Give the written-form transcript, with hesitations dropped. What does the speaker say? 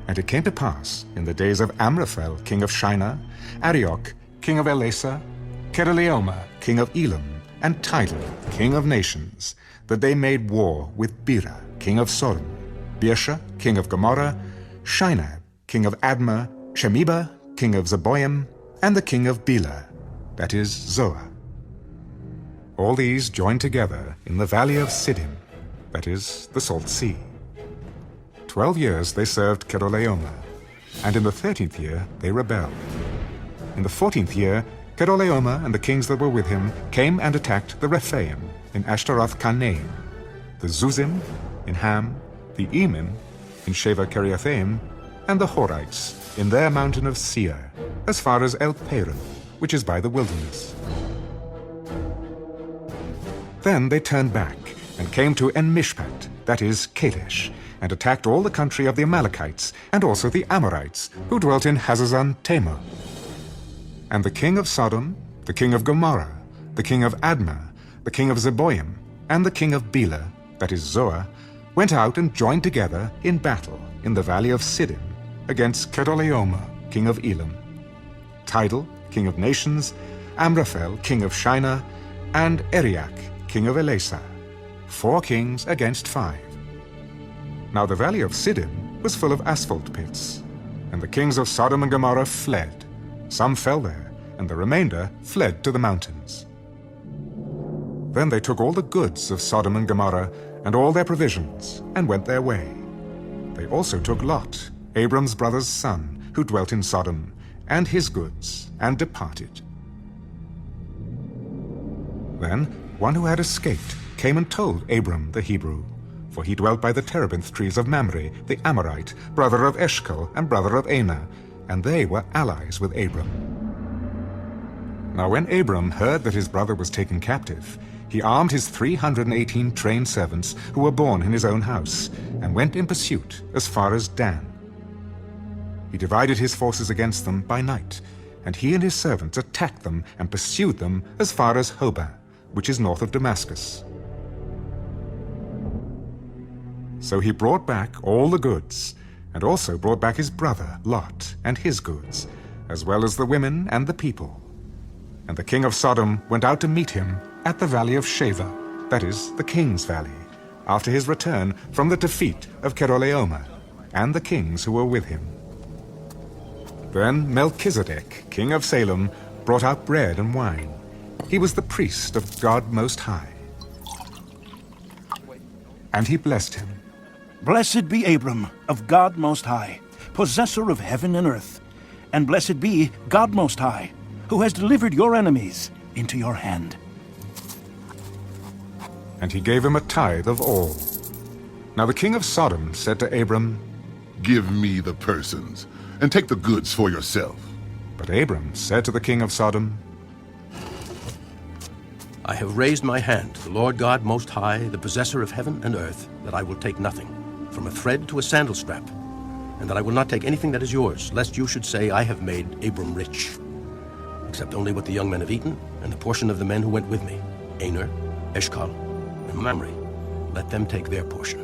And it came to pass, in the days of Amraphel, king of Shinar, Arioch, king of Elasa, Kedorlaomer, king of Elam, and Tidal, king of nations, that they made war with Bera, king of Sodom, Birsha, king of Gomorrah, Shinar, king of Admah, Shemeba, king of Zeboim, and the king of Bela, that is, Zoar. All these joined together in the valley of Siddim, that is, the Salt Sea. 12 years they served Kedorlaomer, and in the 13th year they rebelled. In the 14th year, Kedorlaomer and the kings that were with him came and attacked the Rephaim in Ashtaroth-Karnaim, the Zuzim in Ham, the Emim in Sheva-Kiriathaim, and the Horites in their mountain of Seir, as far as El-Paran, which is by the wilderness. Then they turned back and came to En-Mishpat, that is, Kadesh, and attacked all the country of the Amalekites, and also the Amorites, who dwelt in Hazazon-Tamar. And the king of Sodom, the king of Gomorrah, the king of Admah, the king of Zeboim, and the king of Bela, that is Zoar, went out and joined together in battle in the valley of Siddim against Kedorlaomer, king of Elam, Tidal, king of nations, Amraphel, king of Shinar, and Arioch, king of Elasa, 4 kings against 5. Now the valley of Siddim was full of asphalt pits, and the kings of Sodom and Gomorrah fled. Some fell there, and the remainder fled to the mountains. Then they took all the goods of Sodom and Gomorrah and all their provisions, and went their way. They also took Lot, Abram's brother's son, who dwelt in Sodom, and his goods, and departed. Then one who had escaped came and told Abram the Hebrew, for he dwelt by the terebinth trees of Mamre, the Amorite, brother of Eshcol and brother of Anah, and they were allies with Abram. Now when Abram heard that his brother was taken captive, he armed his 318 trained servants who were born in his own house, and went in pursuit as far as Dan. He divided his forces against them by night, and he and his servants attacked them and pursued them as far as Hobah, which is north of Damascus. So he brought back all the goods, and also brought back his brother Lot and his goods, as well as the women and the people. And the king of Sodom went out to meet him at the valley of Sheva, that is, the king's valley, after his return from the defeat of Kedorlaomer, and the kings who were with him. Then Melchizedek, king of Salem, brought out bread and wine. He was the priest of God Most High. And he blessed him. Blessed be Abram of God Most High, possessor of heaven and earth. And blessed be God Most High, who has delivered your enemies into your hand. And he gave him a tithe of all. Now the king of Sodom said to Abram, Give me the persons, and take the goods for yourself. But Abram said to the king of Sodom, I have raised my hand to the Lord God Most High, the possessor of heaven and earth, that I will take nothing, from a thread to a sandal strap, and that I will not take anything that is yours, lest you should say, I have made Abram rich, except only what the young men have eaten, and the portion of the men who went with me, Aner, Eshcol, and Mamre. Let them take their portion.